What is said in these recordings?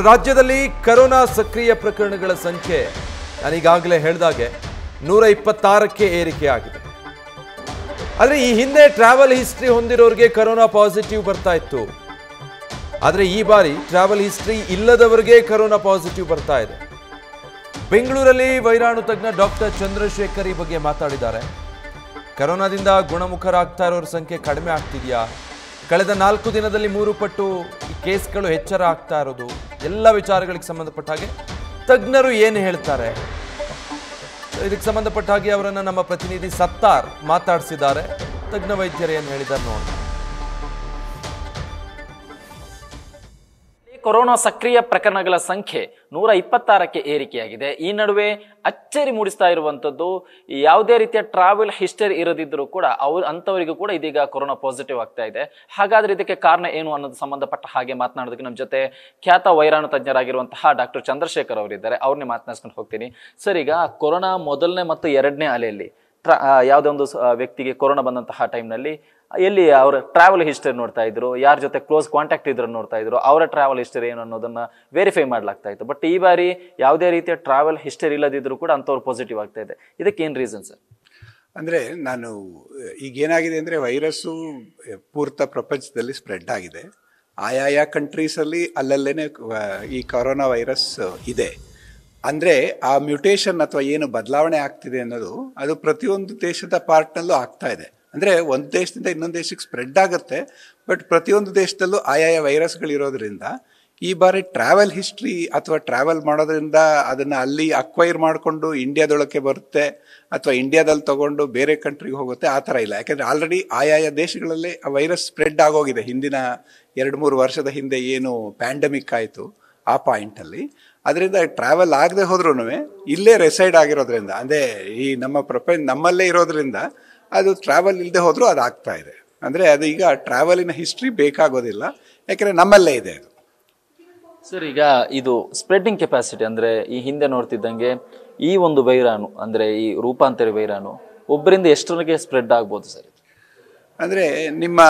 ರಾಜ್ಯದಲ್ಲಿ ಕೊರೋನಾ ಸಕ್ರಿಯ ಪ್ರಕರಣಗಳ ಸಂಖ್ಯೆ ನಾನೀಗಾಗಲೇ ಹೇಳಿದಾಗೆ 126ಕ್ಕೆ ಏರಿಕೆಯಾಗಿದೆ. ಆದರೆ ಈ ಹಿಂದೆ ಟ್ರಾವೆಲ್ ಹಿಸ್ಟ್ರಿ ಹೊಂದಿರೋರಿಗೆ ಕೊರೋನಾ ಪಾಸಿಟಿವ್ ಬರ್ತಾ ಇತ್ತು. ಆದರೆ ಈ ಬಾರಿ ಟ್ರಾವೆಲ್ ಹಿಸ್ಟ್ರಿ ಇಲ್ಲದವರಿಗೆ ಕೊರೋನಾ ಪಾಸಿಟಿವ್ ಬರ್ತಾ ಇದೆ. ಬೆಂಗಳೂರಲ್ಲಿ ವೈರಾಣು ತಜ್ಞ ಡಾಕ್ಟರ್ ಚಂದ್ರಶೇಖರ್ ಈ ಬಗ್ಗೆ ಮಾತಾಡಿದ್ದಾರೆ. ಕೊರೋನಾದಿಂದ ಗುಣಮುಖರಾಗ್ತಾ ಇರೋರ ಸಂಖ್ಯೆ ಕಡಿಮೆ ಆಗ್ತಿದೆಯಾ, ಕಳೆದ 4 ದಿನದಲ್ಲಿ 3 ಪಟ್ಟು ಈ ಕೇಸ್ಗಳು ಹೆಚ್ಚರ ಆಗ್ತಾ ಇರೋದು, ಎಲ್ಲ ವಿಚಾರಗಳಿಗೆ ಸಂಬಂಧಪಟ್ಟ ಹಾಗೆ ತಜ್ಞರು ಏನು ಹೇಳ್ತಾರೆ, ಇದಕ್ಕೆ ಸಂಬಂಧಪಟ್ಟ ಹಾಗೆ ಅವರನ್ನು ನಮ್ಮ ಪ್ರತಿನಿಧಿ ಸತ್ತಾರ್ ಮಾತಾಡಿಸಿದ್ದಾರೆ. ತಜ್ಞ ವೈದ್ಯರು ಏನು ಹೇಳಿದ್ದಾರೆ ನೋಡಿ. ಕೊರೋನಾ ಸಕ್ರಿಯ ಪ್ರಕರಣಗಳ ಸಂಖ್ಯೆ 126ಕ್ಕೆ ಏರಿಕೆಯಾಗಿದೆ. ಈ ನಡುವೆ ಅಚ್ಚರಿ ಮೂಡಿಸ್ತಾ ಇರುವಂತದ್ದು, ಯಾವುದೇ ರೀತಿಯ ಟ್ರಾವೆಲ್ ಹಿಸ್ಟರಿ ಇರದಿದ್ದರೂ ಕೂಡ ಅಂತವರಿಗೂ ಕೂಡ ಇದೀಗ ಕೊರೋನಾ ಪಾಸಿಟಿವ್ ಆಗ್ತಾ ಇದೆ. ಹಾಗಾದ್ರೆ ಇದಕ್ಕೆ ಕಾರಣ ಏನು ಅನ್ನೋದು ಸಂಬಂಧಪಟ್ಟ ಹಾಗೆ ಮಾತನಾಡೋದಕ್ಕೆ ನಮ್ಮ ಜೊತೆ ಖ್ಯಾತ ವೈರಾಣು ತಜ್ಞರಾಗಿರುವಂತಹ ಡಾಕ್ಟರ್ ಚಂದ್ರಶೇಖರ್ ಅವರಿದ್ದಾರೆ. ಅವ್ರನ್ನೇ ಮಾತನಾಡಿಸ್ಕೊಂಡು ಹೋಗ್ತೀನಿ. ಸರ್, ಈಗ ಕೊರೋನಾ ಮೊದಲನೇ ಮತ್ತು 2ನೇ ಅಲೆಯಲ್ಲಿ ಯಾವುದೇ ಒಂದು ವ್ಯಕ್ತಿಗೆ ಕೊರೋನಾ ಬಂದಂತಹ ಟೈಮ್ನಲ್ಲಿ ಎಲ್ಲಿ ಅವರ ಟ್ರಾವೆಲ್ ಹಿಸ್ಟರಿ ನೋಡ್ತಾ ಇದ್ರು, ಯಾರ ಜೊತೆ ಕ್ಲೋಸ್ ಕಾಂಟ್ಯಾಕ್ಟ್ ಇದ್ರು ನೋಡ್ತಾ ಇದ್ರು, ಅವರ ಟ್ರಾವೆಲ್ ಹಿಸ್ಟರಿ ಏನು ಅನ್ನೋದನ್ನ ವೆರಿಫೈ ಮಾಡ್ಲಾಗ್ತಾ ಇತ್ತು. ಬಟ್ ಈ ಬಾರಿ ಯಾವುದೇ ರೀತಿಯ ಟ್ರಾವೆಲ್ ಹಿಸ್ಟರಿ ಇಲ್ಲದಿದ್ರು ಕೂಡ ಅಂಥವ್ರು ಪಾಸಿಟಿವ್ ಆಗ್ತಾ ಇದೆ. ಇದಕ್ಕೆ ಏನು ರೀಸನ್ ಸರ್? ಅಂದರೆ ಈಗೇನಾಗಿದೆ ಅಂದರೆ ವೈರಸ್ಸು ಪೂರ್ತ ಪ್ರಪಂಚದಲ್ಲಿ ಸ್ಪ್ರೆಡ್ ಆಗಿದೆ. ಆಯಾಯ ಕಂಟ್ರೀಸಲ್ಲಿ ಅಲ್ಲಲ್ಲೇ ಈ ಕೊರೋನಾ ವೈರಸ್ ಇದೆ. ಅಂದರೆ ಆ ಮ್ಯೂಟೇಷನ್ ಅಥವಾ ಏನು ಬದಲಾವಣೆ ಆಗ್ತಿದೆ ಅನ್ನೋದು ಅದು ಪ್ರತಿಯೊಂದು ದೇಶದ ಪಾರ್ಟ್ನಲ್ಲೂ ಆಗ್ತಾ ಇದೆ. ಅಂದರೆ ಒಂದು ದೇಶದಿಂದ ಇನ್ನೊಂದು ದೇಶಕ್ಕೆ ಸ್ಪ್ರೆಡ್ ಆಗುತ್ತೆ. ಬಟ್ ಪ್ರತಿಯೊಂದು ದೇಶದಲ್ಲೂ ಆಯಾಯ ವೈರಸ್ಗಳಿರೋದ್ರಿಂದ ಈ ಬಾರಿ ಟ್ರಾವೆಲ್ ಹಿಸ್ಟ್ರಿ ಅಥವಾ ಟ್ರಾವೆಲ್ ಮಾಡೋದ್ರಿಂದ ಅದನ್ನು ಅಲ್ಲಿ ಅಕ್ವೈರ್ ಮಾಡಿಕೊಂಡು ಇಂಡಿಯಾದೊಳಕ್ಕೆ ಬರುತ್ತೆ ಅಥವಾ ಇಂಡಿಯಾದಲ್ಲಿ ತಗೊಂಡು ಬೇರೆ ಕಂಟ್ರಿಗೆ ಹೋಗುತ್ತೆ, ಆ ಥರ ಇಲ್ಲ. ಯಾಕೆಂದರೆ ಆಲ್ರೆಡಿ ಆಯಾಯ ದೇಶಗಳಲ್ಲಿ ಆ ವೈರಸ್ ಸ್ಪ್ರೆಡ್ ಆಗೋಗಿದೆ. ಹಿಂದಿನ 2-3 ವರ್ಷದ ಹಿಂದೆ ಏನು ಪ್ಯಾಂಡಮಿಕ್ ಆಯಿತು ಆ ಪಾಯಿಂಟಲ್ಲಿ, ಅದರಿಂದ ಟ್ರಾವೆಲ್ ಆಗದೆ ಹೋದ್ರೂ ಇಲ್ಲೇ ರೆಸೈಡ್ ಆಗಿರೋದ್ರಿಂದ, ಅಂದರೆ ಈ ನಮ್ಮಲ್ಲೇ ಇರೋದ್ರಿಂದ ಅದು ಟ್ರಾವೆಲ್ ಇಲ್ಲದೆ ಹೋದರೂ ಅದು ಆಗ್ತಾ ಇದೆ. ಅಂದರೆ ಅದು ಈಗ ಟ್ರಾವೆಲಿನ ಹಿಸ್ಟ್ರಿ ಬೇಕಾಗೋದಿಲ್ಲ, ಯಾಕೆಂದರೆ ನಮ್ಮಲ್ಲೇ ಇದೆ ಅದು. ಸರ್, ಈಗ ಇದು ಸ್ಪ್ರೆಡ್ಡಿಂಗ್ ಕೆಪಾಸಿಟಿ, ಅಂದರೆ ಈ ಹಿಂದೆ ನೋಡ್ತಿದ್ದಂಗೆ ಈ ಒಂದು ವೈರಾಣು, ಅಂದರೆ ಈ ರೂಪಾಂತರಿ ವೈರಾಣು ಒಬ್ಬರಿಂದ ಎಷ್ಟರಿಗೆ ಸ್ಪ್ರೆಡ್ ಆಗ್ಬೋದು ಸರ್? ಅಂದರೆ ನಿಮ್ಮ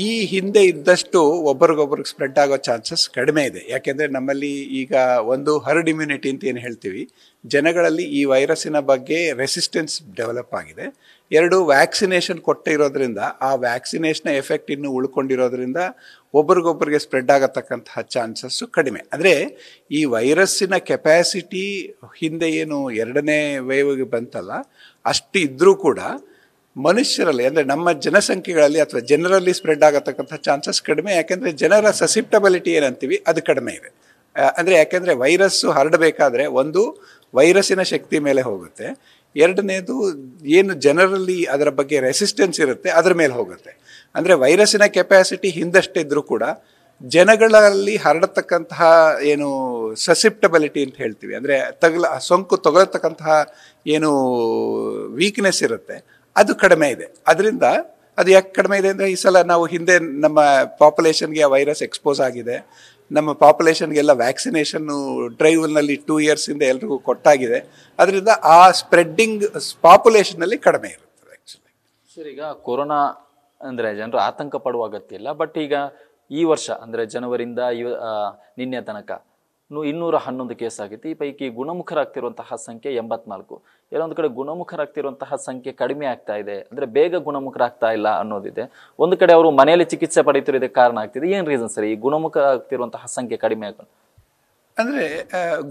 ಈ ಹಿಂದೆ ಇದ್ದಷ್ಟು ಒಬ್ರಿಗೊಬ್ರಿಗೆ ಸ್ಪ್ರೆಡ್ ಆಗೋ ಚಾನ್ಸಸ್ ಕಡಿಮೆ ಇದೆ. ಯಾಕೆಂದರೆ ನಮ್ಮಲ್ಲಿ ಈಗ ಒಂದು ಹರ್ಡ್ ಇಮ್ಯುನಿಟಿ ಅಂತ ಏನು ಹೇಳ್ತೀವಿ, ಜನಗಳಲ್ಲಿ ಈ ವೈರಸ್ಸಿನ ಬಗ್ಗೆ ರೆಸಿಸ್ಟೆನ್ಸ್ ಡೆವಲಪ್ ಆಗಿದೆ. 2 ವ್ಯಾಕ್ಸಿನೇಷನ್ ಕೊಟ್ಟಿರೋದ್ರಿಂದ ಆ ವ್ಯಾಕ್ಸಿನೇಷನ್ ಎಫೆಕ್ಟ್ ಇನ್ನೂ ಉಳ್ಕೊಂಡಿರೋದ್ರಿಂದ ಒಬ್ರಿಗೊಬ್ರಿಗೆ ಸ್ಪ್ರೆಡ್ ಆಗತಕ್ಕಂತಹ ಚಾನ್ಸಸ್ಸು ಕಡಿಮೆ. ಅಂದರೆ ಈ ವೈರಸ್ಸಿನ ಕೆಪ್ಯಾಸಿಟಿ ಹಿಂದೆ ಏನು 2ನೇ ವೇವ್ಗೆ ಬಂತಲ್ಲ ಅಷ್ಟು ಇದ್ದರೂ ಕೂಡ ಮನುಷ್ಯರಲ್ಲಿ, ಅಂದರೆ ನಮ್ಮ ಜನಸಂಖ್ಯೆಗಳಲ್ಲಿ ಅಥವಾ ಜನರಲ್ಲಿ ಸ್ಪ್ರೆಡ್ ಆಗತಕ್ಕಂಥ ಚಾನ್ಸಸ್ ಕಡಿಮೆ. ಯಾಕೆಂದರೆ ಜನರ ಸಸಿಪ್ಟಬಿಲಿಟಿ ಏನಂತೀವಿ ಅದು ಕಡಿಮೆ ಇದೆ. ಅಂದರೆ ಯಾಕೆಂದರೆ ವೈರಸ್ಸು ಹರಡಬೇಕಾದ್ರೆ ಒಂದು ವೈರಸ್ಸಿನ ಶಕ್ತಿ ಮೇಲೆ ಹೋಗುತ್ತೆ, 2ನೇದು ಏನು ಜನರಲ್ಲಿ ಅದರ ಬಗ್ಗೆ ರೆಸಿಸ್ಟೆನ್ಸ್ ಇರುತ್ತೆ ಅದರ ಮೇಲೆ ಹೋಗುತ್ತೆ. ಅಂದರೆ ವೈರಸ್ಸಿನ ಕೆಪ್ಯಾಸಿಟಿ ಹಿಂದಷ್ಟಿದ್ರೂ ಕೂಡ ಜನಗಳಲ್ಲಿ ಹರಡತಕ್ಕಂತಹ ಏನು ಸಸಿಪ್ಟಬಿಲಿಟಿ ಅಂತ ಹೇಳ್ತೀವಿ, ಅಂದರೆ ಸೋಂಕು ತಗೊಳ್ತಕ್ಕಂತಹ ಏನು ವೀಕ್ನೆಸ್ ಇರುತ್ತೆ ಅದು ಕಡಿಮೆ ಇದೆ. ಅದರಿಂದ ಅದು ಯಾಕೆ ಕಡಿಮೆ ಇದೆ ಅಂದರೆ ಈ ಸಲ ನಾವು ಹಿಂದೆ ನಮ್ಮ ಪಾಪ್ಯುಲೇಷನ್ಗೆ ಆ ವೈರಸ್ ಎಕ್ಸ್ಪೋಸ್ ಆಗಿದೆ. ನಮ್ಮ ಪಾಪ್ಯುಲೇಷನ್ಗೆಲ್ಲ ವ್ಯಾಕ್ಸಿನೇಷನ್ನು ಡ್ರೈವ್ನಲ್ಲಿ 2 ಇಯರ್ಸಿಂದ ಎಲ್ರಿಗೂ ಕೊಟ್ಟಾಗಿದೆ. ಅದರಿಂದ ಆ ಸ್ಪ್ರೆಡ್ಡಿಂಗ್ ಪಾಪ್ಯುಲೇಷನಲ್ಲಿ ಕಡಿಮೆ ಇರುತ್ತದೆ ಆ್ಯಕ್ಚುಲಿ. ಸರ್, ಈಗ ಕೊರೋನಾ ಅಂದರೆ ಜನರು ಆತಂಕ ಪಡುವ ಅಗತ್ಯ ಇಲ್ಲ. ಬಟ್ ಈಗ ಈ ವರ್ಷ ಅಂದರೆ ಜನವರಿಯಿಂದ ನಿನ್ನೆ ತನಕ 211 ಕೇಸ್ ಆಗಿತ್ತು. ಈ ಪೈಕಿ ಗುಣಮುಖರಾಗ್ತಿರುವಂತಹ ಸಂಖ್ಯೆ 84. ಎಲ್ಲೊಂದು ಕಡೆ ಗುಣಮುಖರಾಗ್ತಿರುವಂತಹ ಸಂಖ್ಯೆ ಕಡಿಮೆ ಆಗ್ತಾ ಇದೆ, ಅಂದರೆ ಬೇಗ ಗುಣಮುಖರಾಗ್ತಾ ಇಲ್ಲ ಅನ್ನೋದಿದೆ. ಒಂದು ಕಡೆ ಅವರು ಮನೆಯಲ್ಲಿ ಚಿಕಿತ್ಸೆ ಪಡೆಯುತ್ತಿರೋದಕ್ಕೆ ಕಾರಣ ಆಗ್ತಿದೆ. ಏನು ರೀಸನ್ ಸರ್ ಈ ಗುಣಮುಖರಾಗ್ತಿರುವಂತಹ ಸಂಖ್ಯೆ ಕಡಿಮೆ ಆಗೋದು? ಅಂದರೆ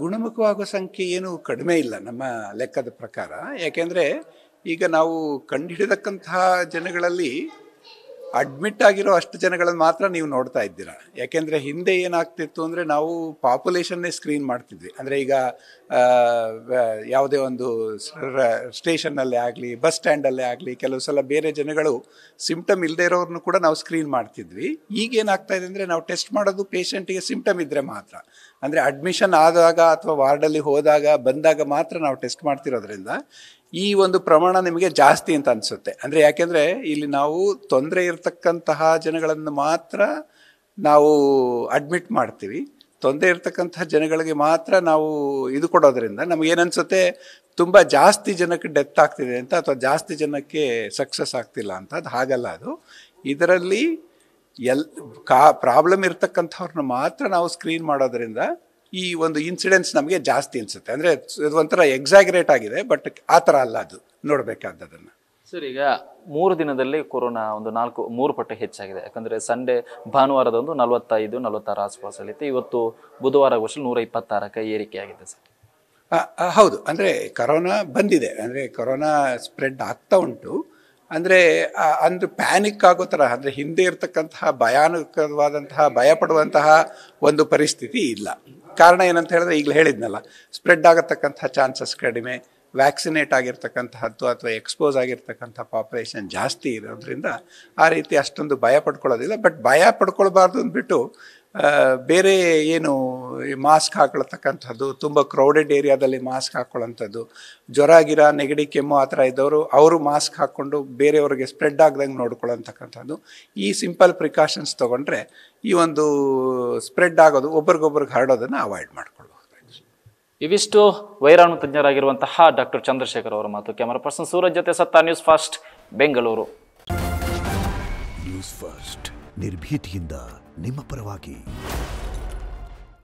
ಗುಣಮುಖವಾಗುವ ಸಂಖ್ಯೆ ಏನು ಕಡಿಮೆ ಇಲ್ಲ ನಮ್ಮ ಲೆಕ್ಕದ ಪ್ರಕಾರ. ಯಾಕೆಂದರೆ ಈಗ ನಾವು ಕಂಡುಹಿಡಿದಕ್ಕಂತಹ ಜನಗಳಲ್ಲಿ ಅಡ್ಮಿಟ್ ಆಗಿರೋ ಅಷ್ಟು ಜನಗಳನ್ನು ಮಾತ್ರ ನೀವು ನೋಡ್ತಾ ಇದ್ದೀರಾ. ಯಾಕೆಂದರೆ ಹಿಂದೆ ಏನಾಗ್ತಿತ್ತು ಅಂದರೆ ನಾವು ಪಾಪ್ಯುಲೇಷನ್ನೇ ಸ್ಕ್ರೀನ್ ಮಾಡ್ತಿದ್ವಿ. ಅಂದರೆ ಈಗ ಯಾವುದೇ ಒಂದು ಸ್ಟೇಷನ್ನಲ್ಲೇ ಆಗಲಿ ಬಸ್ ಸ್ಟ್ಯಾಂಡಲ್ಲೇ ಆಗಲಿ ಕೆಲವು ಸಲ ಬೇರೆ ಜನಗಳು ಸಿಂಪ್ಟಮ್ ಇಲ್ಲದೆ ಇರೋರನ್ನು ಕೂಡ ನಾವು ಸ್ಕ್ರೀನ್ ಮಾಡ್ತಿದ್ವಿ. ಈಗೇನಾಗ್ತಾ ಇದೆ ಅಂದರೆ ನಾವು ಟೆಸ್ಟ್ ಮಾಡೋದು ಪೇಷಂಟಿಗೆ ಸಿಂಪ್ಟಮ್ ಇದ್ದರೆ ಮಾತ್ರ, ಅಂದರೆ ಅಡ್ಮಿಷನ್ ಆದಾಗ ಅಥವಾ ವಾರ್ಡಲ್ಲಿ ಹೋದಾಗ ಬಂದಾಗ ಮಾತ್ರ ನಾವು ಟೆಸ್ಟ್ ಮಾಡ್ತಿರೋದ್ರಿಂದ ಈ ಒಂದು ಪ್ರಮಾಣ ನಿಮಗೆ ಜಾಸ್ತಿ ಅಂತ ಅನಿಸುತ್ತೆ. ಅಂದರೆ ಯಾಕೆಂದರೆ ಇಲ್ಲಿ ನಾವು ತೊಂದರೆ ಇರತಕ್ಕಂತಹ ಜನಗಳನ್ನು ಮಾತ್ರ ನಾವು ಅಡ್ಮಿಟ್ ಮಾಡ್ತೀವಿ, ತೊಂದರೆ ಇರತಕ್ಕಂತಹ ಜನಗಳಿಗೆ ಮಾತ್ರ ನಾವು ಇದು ಕೊಡೋದ್ರಿಂದ ನಮಗೇನನ್ಸುತ್ತೆ ತುಂಬ ಜಾಸ್ತಿ ಜನಕ್ಕೆ ಡೆತ್ ಆಗ್ತಿದೆ ಅಂತ ಅಥವಾ ಜಾಸ್ತಿ ಜನಕ್ಕೆ ಸಕ್ಸಸ್ ಆಗ್ತಿಲ್ಲ ಅಂತ. ಅದು ಹಾಗಲ್ಲ. ಅದು ಇದರಲ್ಲಿ ಪ್ರಾಬ್ಲಮ್ ಇರ್ತಕ್ಕಂಥವ್ರನ್ನ ಮಾತ್ರ ನಾವು ಸ್ಕ್ರೀನ್ ಮಾಡೋದ್ರಿಂದ ಈ ಒಂದು ಇನ್ಸಿಡೆನ್ಸ್ ನಮಗೆ ಜಾಸ್ತಿ ಅನಿಸುತ್ತೆ. ಅಂದರೆ ಇದು ಒಂಥರ ಎಕ್ಸಾಗ್ರೇಟ್ ಆಗಿದೆ, ಬಟ್ ಆ ಥರ ಅಲ್ಲ ಅದು ನೋಡಬೇಕಾದದನ್ನು. ಸರ್, ಈಗ 3 ದಿನದಲ್ಲಿ ಕೊರೋನಾ ಒಂದು 3 ಪಟ್ಟು ಹೆಚ್ಚಾಗಿದೆ. ಯಾಕಂದರೆ ಸಂಡೇ ಭಾನುವಾರದಂದು 45-46 ಆಸ್ಪಾಸಲ್ಲಿತ್ತು. ಇವತ್ತು ಬುಧವಾರ ವರ್ಷ 126ಕ್ಕೆ ಏರಿಕೆಯಾಗಿದೆ ಸರ್. ಹೌದು, ಅಂದರೆ ಕೊರೋನಾ ಬಂದಿದೆ, ಅಂದರೆ ಕೊರೋನಾ ಸ್ಪ್ರೆಡ್ ಆಗ್ತಾ ಉಂಟು. ಅಂದರೆ ಅಂದ್ರೆ ಪ್ಯಾನಿಕ್ ಆಗೋ ಥರ, ಅಂದರೆ ಹಿಂದೆ ಇರತಕ್ಕಂತಹ ಭಯಾನಕವಾದಂತಹ ಭಯಪಡುವಂತಹ ಒಂದು ಪರಿಸ್ಥಿತಿ ಇಲ್ಲ. ಕಾರಣ ಏನಂತ ಹೇಳಿದ್ರೆ ಈಗಲೇ ಹೇಳಿದ್ನಲ್ಲ, ಸ್ಪ್ರೆಡ್ ಆಗತಕ್ಕಂತಹ ಚಾನ್ಸಸ್ ಕಡಿಮೆ, ವ್ಯಾಕ್ಸಿನೇಟ್ ಆಗಿರ್ತಕ್ಕಂತಹದ್ದು ಅಥವಾ ಎಕ್ಸ್ಪೋಸ್ ಆಗಿರ್ತಕ್ಕಂಥ ಪಾಪ್ಯುಲೇಷನ್ ಜಾಸ್ತಿ ಇರೋದ್ರಿಂದ ಆ ರೀತಿ ಅಷ್ಟೊಂದು ಭಯ ಪಡ್ಕೊಳ್ಳೋದಿಲ್ಲ. ಬಟ್ ಭಯ ಪಡ್ಕೊಳ್ಬಾರ್ದು ಅಂದ್ಬಿಟ್ಟು ಬೇರೆ ಏನು ಮಾಸ್ಕ್ ಹಾಕೊಳ್ತಕ್ಕಂಥದ್ದು, ತುಂಬ ಕ್ರೌಡೆಡ್ ಏರಿಯಾದಲ್ಲಿ ಮಾಸ್ಕ್ ಹಾಕ್ಕೊಳ್ಳೋಂಥದ್ದು, ಜ್ವರ ಗಿರ ನೆಗಡಿ ಕೆಮ್ಮು ಆ ಥರ ಇದ್ದವರು ಅವರು ಮಾಸ್ಕ್ ಹಾಕ್ಕೊಂಡು ಬೇರೆಯವ್ರಿಗೆ ಸ್ಪ್ರೆಡ್ ಆಗ್ದಂಗೆ ನೋಡ್ಕೊಳ್ಳೋಂತಕ್ಕಂಥದ್ದು, ಈ ಸಿಂಪಲ್ ಪ್ರಿಕಾಷನ್ಸ್ ತೊಗೊಂಡ್ರೆ ಈ ಒಂದು ಸ್ಪ್ರೆಡ್ ಆಗೋದು, ಒಬ್ರಿಗೊಬ್ರಿಗೆ ಹರಡೋದನ್ನು ಅವಾಯ್ಡ್ ಮಾಡ್ಕೊಳ್ಬೋದು. ಇವಿಷ್ಟು ವೈರಾಣು ತಜ್ಞರಾಗಿರುವಂತಹ ಡಾಕ್ಟರ್ ಚಂದ್ರಶೇಖರ್ ಅವರ ಮಾತು. ಕ್ಯಾಮರಾ ಪರ್ಸನ್ ಸೂರಜ್ ಜೊತೆ ಸತ್ತ, news first Bengaluru. News first ನಿರ್ಭೀತಿಯಿಂದ ನಿಮ್ಮ ಪರವಾಗಿ.